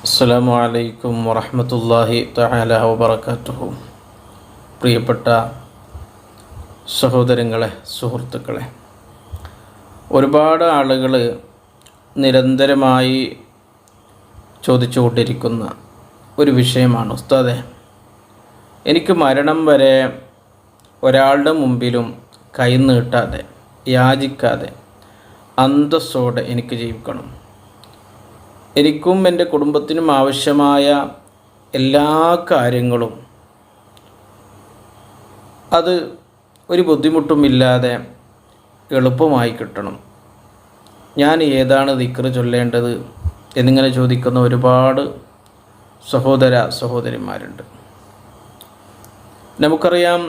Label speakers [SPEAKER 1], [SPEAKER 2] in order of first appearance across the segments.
[SPEAKER 1] അസ്സലാമു അലൈക്കും വറഹ്മത്തുള്ളാഹി തആല വബറകാതുഹു. പ്രിയപ്പെട്ട സഹോദരങ്ങളെ, സുഹൃത്തുക്കളെ, ഒരുപാട് ആളുകൾ നിരന്തരമായി ചോദിച്ചുകൊണ്ടിരിക്കുന്ന ഒരു വിഷയമാണ്, ഉസ്താദേ, എനിക്ക് മരണം വരെ ഒരാളുടെ മുമ്പിലും കൈ നീട്ടാതെ യാചിക്കാതെ അന്തസ്സോടെ എനിക്ക് ജീവിക്കണം. എനിക്കും എൻ്റെ കുടുംബത്തിനും ആവശ്യമായ എല്ലാ കാര്യങ്ങളും അത് ഒരു ബുദ്ധിമുട്ടുമില്ലാതെ എളുപ്പമായി കിട്ടണം. ഞാൻ ഏതാണ് ദിക്ർ ചൊല്ലേണ്ടത് എന്നിങ്ങനെ ചോദിക്കുന്ന ഒരുപാട് സഹോദരന്മാരുണ്ട്. നമുക്കറിയാം,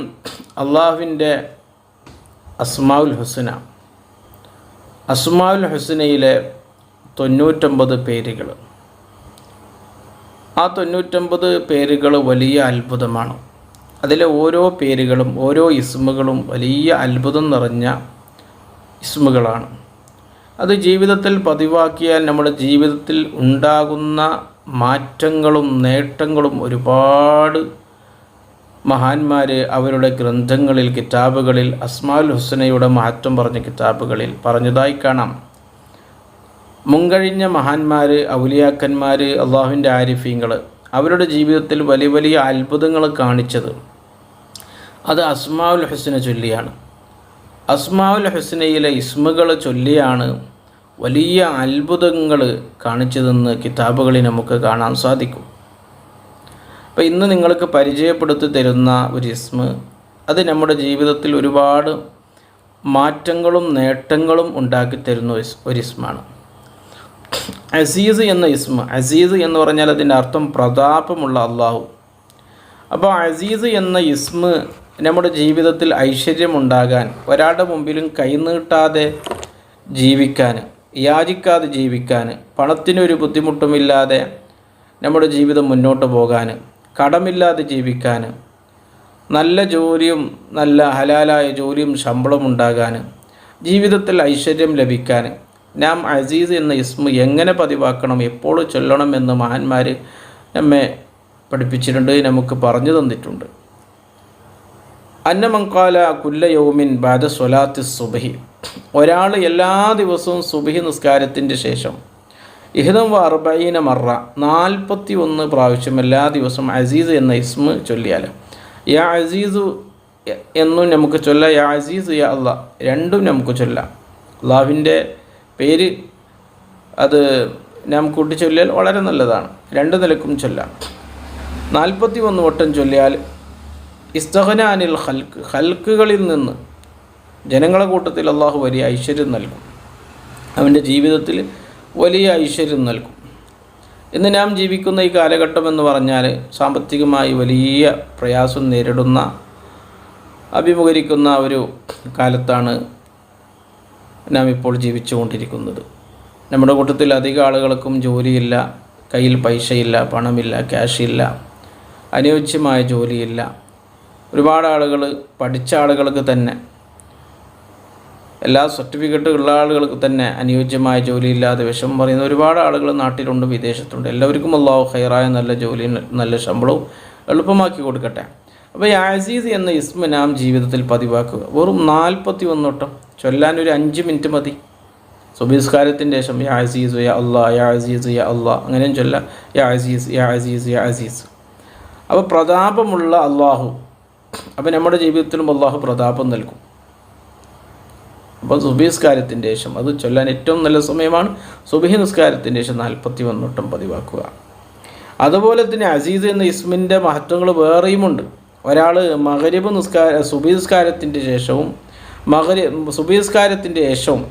[SPEAKER 1] അള്ളാഹുവിൻ്റെ അസ്മാഉൽ ഹുസ്നയിലെ 99 പേരുകൾ. ആ 99 പേരുകൾ വലിയ അത്ഭുതമാണ്. അതിലെ ഓരോ പേരുകളും ഓരോ ഇസ്മുകളും വലിയ അത്ഭുതം നിറഞ്ഞ ഇസ്മുകളാണ്. അത് ജീവിതത്തിൽ പതിവാക്കിയാൽ നമ്മുടെ ജീവിതത്തിൽ ഉണ്ടാകുന്ന മാറ്റങ്ങളും നേട്ടങ്ങളും ഒരുപാട് മഹാന്മാർ അവരുടെ ഗ്രന്ഥങ്ങളിൽ, കിതാബുകളിൽ അസ്മാഉൽ ഹുസ്നയുടെ മാറ്റം പറഞ്ഞ കിതാബുകളിൽ പറഞ്ഞതായി കാണാം. മുൻകഴിഞ്ഞ മഹാന്മാർ, ഔലിയാക്കന്മാർ, അള്ളാഹുവിൻ്റെ ആരിഫീങ്ങൾ അവരുടെ ജീവിതത്തിൽ വലിയ വലിയ അത്ഭുതങ്ങൾ കാണിച്ചത് അത് അസ്മാഉൽ ഹുസ്ന ചൊല്ലിയാണ്. അസ്മാഉൽ ഹുസ്നയിലെ ഇസ്മുകൾ ചൊല്ലിയാണ് വലിയ അത്ഭുതങ്ങൾ കാണിച്ചതെന്ന് കിതാബുകളിൽ നമുക്ക് കാണാൻ സാധിക്കും. അപ്പോൾ ഇന്ന് നിങ്ങൾക്ക് പരിചയപ്പെടുത്തി തരുന്ന ഒരു ഇസ്മ്, അത് നമ്മുടെ ജീവിതത്തിൽ ഒരുപാട് മാറ്റങ്ങളും നേട്ടങ്ങളും ഉണ്ടാക്കി തരുന്ന ഒരു ഇസ്മാണ്. അസീസ് എന്ന ഇസ്മ. അസീസ് എന്ന് പറഞ്ഞാൽ അതിൻ്റെ അർത്ഥം പ്രതാപമുള്ള അള്ളാഹു. അപ്പോൾ അസീസ് എന്ന ഇസ്മ നമ്മുടെ ജീവിതത്തിൽ ഐശ്വര്യമുണ്ടാകാൻ, ഒരാളുടെ മുമ്പിലും കൈനീട്ടാതെ ജീവിക്കാൻ, യാചിക്കാതെ ജീവിക്കാൻ, പണത്തിനൊരു ബുദ്ധിമുട്ടുമില്ലാതെ നമ്മുടെ ജീവിതം മുന്നോട്ട് പോകാൻ, കടമില്ലാതെ ജീവിക്കാൻ, നല്ല ജോലിയും നല്ല ഹലാലായ ജോലിയും ശമ്പളം ഉണ്ടാകാൻ, ജീവിതത്തിൽ ഐശ്വര്യം ലഭിക്കാൻ നാം അസീസ് എന്ന ഇസ്മ എങ്ങനെ പതിവാക്കണം, എപ്പോൾ ചൊല്ലണമെന്ന് മഹാന്മാർ നമ്മെ പഠിപ്പിച്ചിട്ടുണ്ട്, നമുക്ക് പറഞ്ഞു തന്നിട്ടുണ്ട്. അന്നമങ്കാല കുല്ല യൗമിൻ ബഅദ സ്വലാത്തി സുബ്ഹി, ഒരാൾ എല്ലാ ദിവസവും സുബ്ഹി നിസ്കാരത്തിൻ്റെ ശേഷം 41 മറ 41 പ്രാവശ്യം എല്ലാ ദിവസവും അസീസ് എന്ന ഇസ്മ ചൊല്ലിയാൽ, യാ അസീസു എന്നും നമുക്ക് ചൊല്ലാം, യാ അസീസ് യാ അല്ലാ രണ്ടും നമുക്ക് ചൊല്ലാം. അള്ളാഹുവിൻ്റെ പേര് അത് നാം കൂട്ടിച്ചൊല്ലിയാൽ വളരെ നല്ലതാണ്. രണ്ട് നിലക്കും ചൊല്ലാം. 41 വട്ടം ചൊല്ലിയാൽ ഇസ്തഗ്നാനിൽ ഹൽക്കുകളിൽ നിന്ന് ജനങ്ങളെ കൂട്ടത്തിൽ അള്ളാഹു വലിയ ഐശ്വര്യം നൽകും. അവൻ്റെ ജീവിതത്തിൽ വലിയ ഐശ്വര്യം നൽകും. ഇന്ന് നാം ജീവിക്കുന്ന ഈ കാലഘട്ടം എന്ന് പറഞ്ഞാൽ സാമ്പത്തികമായി വലിയ പ്രയാസം നേരിടുന്ന, അഭിമുഖീകരിക്കുന്ന ഒരു കാലത്താണ് നാം ഇപ്പോൾ ജീവിച്ചുകൊണ്ടിരിക്കുന്നത്. നമ്മുടെ കൂട്ടത്തിൽ അധിക ആളുകൾക്കും ജോലിയില്ല, കയ്യിൽ പൈസയില്ല, പണമില്ല, ക്യാഷില്ല, അനുയോജ്യമായ ജോലിയില്ല. ഒരുപാട് ആളുകൾ, പഠിച്ച ആളുകൾക്ക് തന്നെ, എല്ലാ സർട്ടിഫിക്കറ്റും ഉള്ള ആളുകൾക്ക് തന്നെ അനുയോജ്യമായ ജോലിയില്ലാതെ വിഷമം പറയുന്ന ഒരുപാട് ആളുകൾ നാട്ടിലുണ്ട്, വിദേശത്തുണ്ട്. എല്ലാവർക്കും അല്ലാഹു ഖൈറായ നല്ല ജോലിയും നല്ല ശമ്പളവും എളുപ്പമാക്കി കൊടുക്കട്ടെ. അപ്പോൾ ഈ അസീസ് എന്ന ഇസ്മ നാം ജീവിതത്തിൽ പതിവാക്കുക. വെറും 41 വട്ടം ചൊല്ലാൻ ഒരു 5 മിനിറ്റ് മതി. സുബഹിസ്കാരത്തിൻ്റെ ശേഷം യാ അസീസ് യാ അല്ലാ, യാ അസീസ് യാ അല്ലാ അങ്ങനെയും ചൊല്ലാം. യാ അസീസ് യാ അസീസ് യാ അസീസ്. അപ്പോൾ പ്രതാപമുള്ള അള്ളാഹു, അപ്പോൾ നമ്മുടെ ജീവിതത്തിലും അള്ളാഹു പ്രതാപം നൽകും. അപ്പോൾ സുബഹിസ്കാരത്തിൻ്റെ ശേഷം അത് ചൊല്ലാൻ ഏറ്റവും നല്ല സമയമാണ്. സുബഹി നിസ്കാരത്തിൻ്റെ ശേഷം 41 വട്ടം പതിവാക്കുക. അതുപോലെ തന്നെ അസീസ് എന്ന ഇസ്മിൻ്റെ മഹത്വങ്ങൾ വേറെയുമുണ്ട്. ഒരാൾ മഗ്രിബ് സുബഹിസ്കാരത്തിൻ്റെ ശേഷവും സുബഹിസ്കാരത്തിൻ്റെ ശേഷവും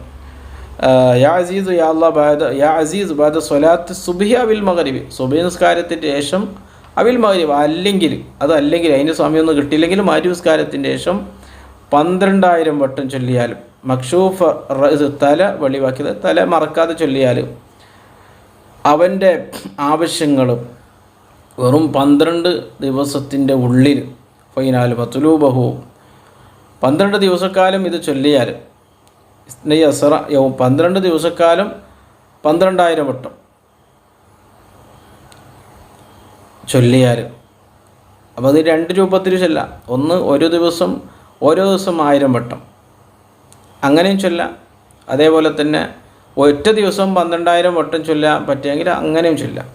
[SPEAKER 1] യാ അസീസ് യാ അല്ലാ യാ അസീസ് ബഅദ സ്വലാത്ത് സുബ്ഹി അവിൽ മഗ്രിബ്, സുബഹി നിസ്കാരത്തിൻ്റെ ശേഷം അവിൽ മഗ്രിബ്, അല്ലെങ്കിൽ അതിന് സമയമൊന്നും കിട്ടിയില്ലെങ്കിൽ മഗ്രിബ് നിസ്കാരത്തിൻ്റെ ശേഷം 12,000 വട്ടം ചൊല്ലിയാലും, മക്ഷൂഫ് തല വെളിവാക്കിയത് തല മറക്കാതെ ചൊല്ലിയാലും അവൻ്റെ ആവശ്യങ്ങളും വെറും 12 ദിവസത്തിൻ്റെ ഉള്ളിൽ ഫൈനാൽ മത്ലൂബഹു 12 ദിവസക്കാലം ഇത് ചൊല്ലിയാൽ 12 ദിവസക്കാലം 12,000 വട്ടം ചൊല്ലിയാൽ. അപ്പോൾ അത് 2 രൂപത്തിൽ ചൊല്ലാം. ഒന്ന് ഓരോ ദിവസം 1000 വട്ടം അങ്ങനെയും ചൊല്ലാം. അതേപോലെ തന്നെ ഒറ്റ ദിവസം 12,000 വട്ടം ചൊല്ലാൻ പറ്റുമെങ്കിൽ അങ്ങനെയും ചൊല്ലാം.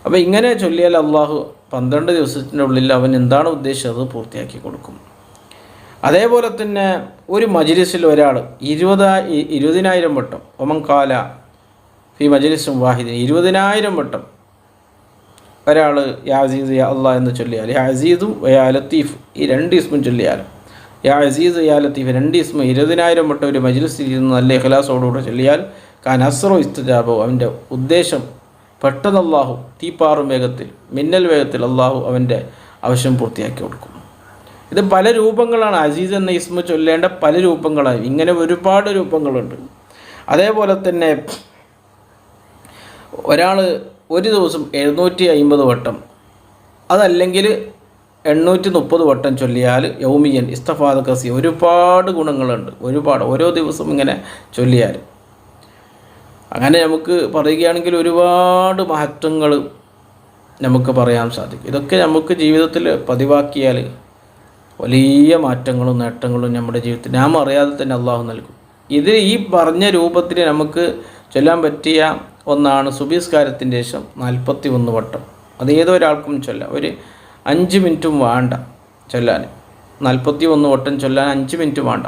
[SPEAKER 1] അപ്പോൾ ഇങ്ങനെ ചൊല്ലിയാൽ അള്ളാഹു 12 ദിവസത്തിൻ്റെ ഉള്ളിൽ അവൻ എന്താണ് ഉദ്ദേശിച്ചത് പൂർത്തിയാക്കി കൊടുക്കും. അതേപോലെ തന്നെ ഒരു മജ്ലിസിൽ ഒരാൾ 20,000 വട്ടം ഒമൻ കാല ഫി മജ്ലിസും വാഹിദിൻ 20,000 വട്ടം ഒരാൾ യാ അസീസ് യാ അള്ളാഹ് എന്ന് ചൊല്ലിയാൽ, യാ അസീസും യാ ലത്തീഫ് ഈ 2 ഇസ്മും ചൊല്ലിയാൽ, യാ അസീസ് യാ ലത്തീഫ് 2 ഇസ്മ 20,000 വട്ടം ഒരു മജ്ലിസിൽ ഇരുന്ന് നല്ല ഇഖ്ലാസോടുകൂടെ ചൊല്ലിയാൽ കാൻ അസ്റു ഇസ്തിജാബോ അവൻ്റെ ഉദ്ദേശം പെട്ടെന്ന് അള്ളാഹു തീപ്പാറും വേഗത്തിൽ മിന്നൽ വേഗത്തിൽ അള്ളാഹു അവൻ്റെ ആവശ്യം പൂർത്തിയാക്കി കൊടുക്കും. ഇത് പല രൂപങ്ങളാണ്. അസീസ് എന്ന ഇസ്മ ചൊല്ലേണ്ട പല രൂപങ്ങളായി. ഇങ്ങനെ ഒരുപാട് രൂപങ്ങളുണ്ട്. അതേപോലെ തന്നെ ഒരാൾ ഒരു ദിവസം 750 വട്ടം അതല്ലെങ്കിൽ 830 വട്ടം ചൊല്ലിയാൽ യൗമിയൻ ഇസ്തഫാദ കസി ഒരുപാട് ഗുണങ്ങളുണ്ട്. ഒരുപാട് ഓരോ ദിവസം ഇങ്ങനെ ചൊല്ലിയാൽ അങ്ങനെ നമുക്ക് പറയുകയാണെങ്കിൽ ഒരുപാട് മഹത്വങ്ങൾ നമുക്ക് പറയാൻ സാധിക്കും. ഇതൊക്കെ നമുക്ക് ജീവിതത്തിൽ പതിവാക്കിയാൽ വലിയ മാറ്റങ്ങളും നേട്ടങ്ങളും നമ്മുടെ ജീവിതത്തിൽ നാം അറിയാതെ തന്നെ അള്ളാഹു നൽകും. ഇത് ഈ പറഞ്ഞ രൂപത്തിൽ നമുക്ക് ചൊല്ലാൻ പറ്റിയ ഒന്നാണ് സുബഹിസ്കാരത്തിൻ്റെ ശേഷം 41 വട്ടം. അത് ഏതൊരാൾക്കും ചൊല്ലാം. ഒരു 5 മിനിറ്റും വേണ്ട ചൊല്ലാൻ. 41 വട്ടം ചൊല്ലാൻ 5 മിനിറ്റ് വേണ്ട.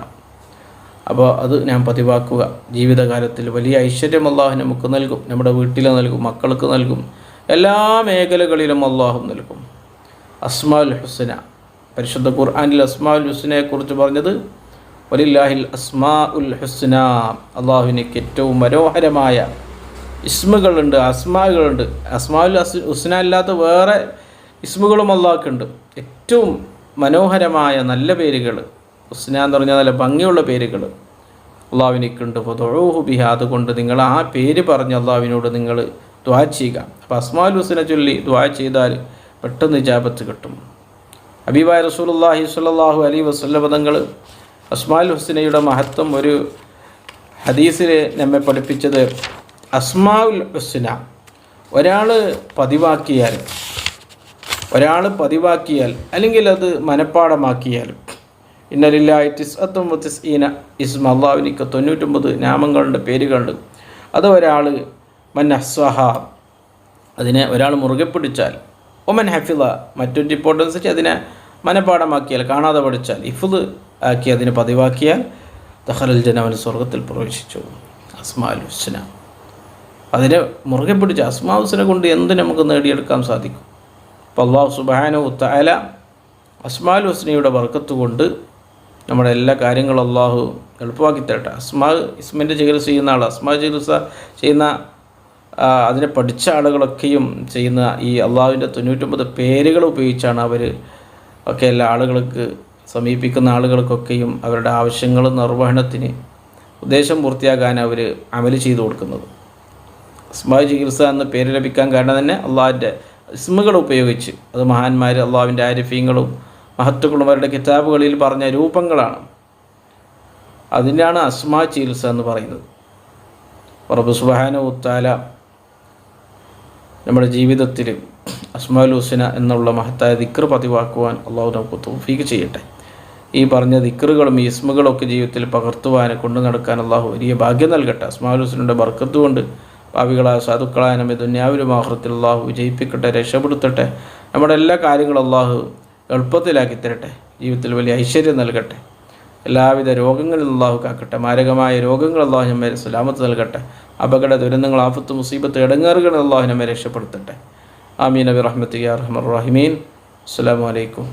[SPEAKER 1] അപ്പോൾ അത് ഞാൻ പതിവാക്കുക. ജീവിതകാലത്തിൽ വലിയ ഐശ്വര്യം അള്ളാഹു നമുക്ക് നൽകും. നമ്മുടെ വീട്ടിൽ നൽകും, മക്കൾക്ക് നൽകും, എല്ലാ മേഖലകളിലും അള്ളാഹു നൽകും. അസ്മാഉൽ ഹുസ്ന, പരിശുദ്ധ ഖുർആനിൽ അസ്മാഉൽ ഹുസ്നയെക്കുറിച്ച് പറഞ്ഞത് വലില്ലാഹിൽ അസ്മാഉൽ ഹുസ്ന, അള്ളാഹുവിനേക്ക് ഏറ്റവും മനോഹരമായ ഇസ്മുകളുണ്ട്, അസ്മാകളുണ്ട്. അസ്മാഉൽ ഹുസ്ന അല്ലാത്ത വേറെ ഇസ്മുകളും അള്ളാഹ്ക്കുണ്ട്. ഏറ്റവും മനോഹരമായ നല്ല പേരുകൾ, ഹുസ്ന എന്ന് പറഞ്ഞാൽ നല്ല ഭംഗിയുള്ള പേരുകൾ അള്ളാഹുവിനേക്കുണ്ട്. ഫദഉഹു ബിഹ, അതുകൊണ്ട് നിങ്ങൾ ആ പേര് പറഞ്ഞ് അള്ളാഹുവിനോട് നിങ്ങൾ ദുആ ചെയ്യുക. അപ്പോൾ അസ്മാഉൽ ഹുസ്ന ചൊല്ലി ദുആ ചെയ്താൽ പെട്ടെന്ന് ഇജാബത്ത് കിട്ടും. ഹബീബായ റസൂലുള്ളാഹി സ്വല്ലല്ലാഹു അലൈഹി വസല്ലം തങ്ങൾ അസ്മാഉൽ ഹുസ്നയുടെ മഹത്വം ഒരു ഹദീസിൽ നമ്മെ പഠിപ്പിച്ചത്, അസ്മാഉൽ ഹുസ്ന ഒരാൾ പതിവാക്കിയാൽ അല്ലെങ്കിൽ അത് മനഃപ്പാടമാക്കിയാൽ, ഇന്നലില്ലാഹി 99 ഇസ്മ, അള്ളാഹുവിനിക്ക് 99 നാമങ്ങളുടെ പേരുകളുണ്ട്. അത് ഒരാൾ മൻ അഹ്സഹ, അതിനെ ഒരാൾ മുറുകെ പിടിച്ചാൽ, ഒമൻ ഹഫിള, മറ്റൊരു റിപ്പോർട്ടനുസരിച്ച് അതിനെ മനഃപ്പാടമാക്കിയാൽ, കാണാതെ പഠിച്ചാൽ, ഹിഫ്ള് ആക്കി അതിനെ പതിവാക്കിയാൽ ദഖലൽ ജന്ന, അവൻ സ്വർഗ്ഗത്തിൽ പ്രവേശിച്ചു. അസ്മാഉൽ ഹുസ്ന അതിനെ മുറുകെ പിടിച്ച അസ്മാഉൽ ഹുസ്ന കൊണ്ട് എന്ത് നമുക്ക് നേടിയെടുക്കാൻ സാധിക്കും. അപ്പോൾ അല്ലാഹു സുബ്ഹാനഹു വ തആല അസ്മാഉൽ ഹുസ്നയുടെ ബർക്കത്ത് കൊണ്ട് നമ്മുടെ എല്ലാ കാര്യങ്ങളും അള്ളാഹു എളുപ്പമാക്കി തരട്ടെ. ഇസ്മിൻ്റെ ചികിത്സ ചെയ്യുന്ന ആൾ, ചികിത്സ ചെയ്യുന്ന അതിനെ പഠിച്ച ആളുകളൊക്കെയും ചെയ്യുന്ന ഈ അള്ളാഹുവിൻ്റെ 99 പേരുകൾ ഉപയോഗിച്ചാണ് അവർ ഒക്കെ എല്ലാ ആളുകൾക്ക് സമീപിക്കുന്ന ആളുകൾക്കൊക്കെയും അവരുടെ ആവശ്യങ്ങൾ നിർവഹണത്തിന് ഉദ്ദേശം പൂർത്തിയാകാൻ അവർ അമല് ചെയ്തു കൊടുക്കുന്നത്. ചികിത്സ എന്ന പേര് ലഭിക്കാൻ കാരണം തന്നെ അള്ളാഹിൻ്റെ ഇസ്മുകൾ ഉപയോഗിച്ച്, അത് മഹാന്മാർ അള്ളാഹുവിൻ്റെ ആരിഫീങ്ങളും മഹത്തുക്കളും അവരുടെ കിതാബുകളിൽ പറഞ്ഞ രൂപങ്ങളാണ്. അതിനാണ് ചികിത്സ എന്ന് പറയുന്നത്. റബ്ബ് സുബ്ഹാനഹു വ തആല നമ്മുടെ ജീവിതത്തിൽ അസ്മാഉൽ ഹുസ്ന എന്നുള്ള മഹത്തായ ദിക്ർ പതിവാക്കുവാൻ അള്ളാഹു നമുക്ക് തൗഫീഖ് ചെയ്യട്ടെ. ഈ പറഞ്ഞ ദിക്റുകളും ഈ ഇസ്മുകളൊക്കെ ജീവിതത്തിൽ പകർത്തുവാനെ കൊണ്ടു നടക്കാൻ അള്ളാഹു വലിയ ഭാഗ്യം നൽകട്ടെ. അസ്മാഉൽ ഹുസ്നയുടെ ബർക്കത്ത് കൊണ്ട് പാപികളായ സാധുക്കളായ നമ്മെ ദുനിയാവിലും ആഖിറത്തിലും അള്ളാഹു വിജയിപ്പിക്കട്ടെ, രക്ഷപ്പെടുത്തട്ടെ. നമ്മുടെ എല്ലാ കാര്യങ്ങളും അള്ളാഹു എളുപ്പത്തിലാക്കി തരട്ടെ. ജീവിതത്തിൽ വലിയ ഐശ്വര്യം നൽകട്ടെ. എല്ലാവിധ രോഗങ്ങളിൽ അള്ളാഹു കാക്കട്ടെ. മാരകമായ രോഗങ്ങൾ അള്ളാഹു നമ്മെ സലാമത്ത് നൽകട്ടെ. അപകട ദുരന്തങ്ങൾ, ആഫത്ത്, മുസീബത്ത്, ഇടങ്ങേറുകൾ അള്ളാഹു നമ്മെ രക്ഷപ്പെടുത്തട്ടെ. ആമീൻ ബിറഹ്മതിക യാ അർഹമർ റഹീമീൻ. അസ്സലാമു അലൈക്കും.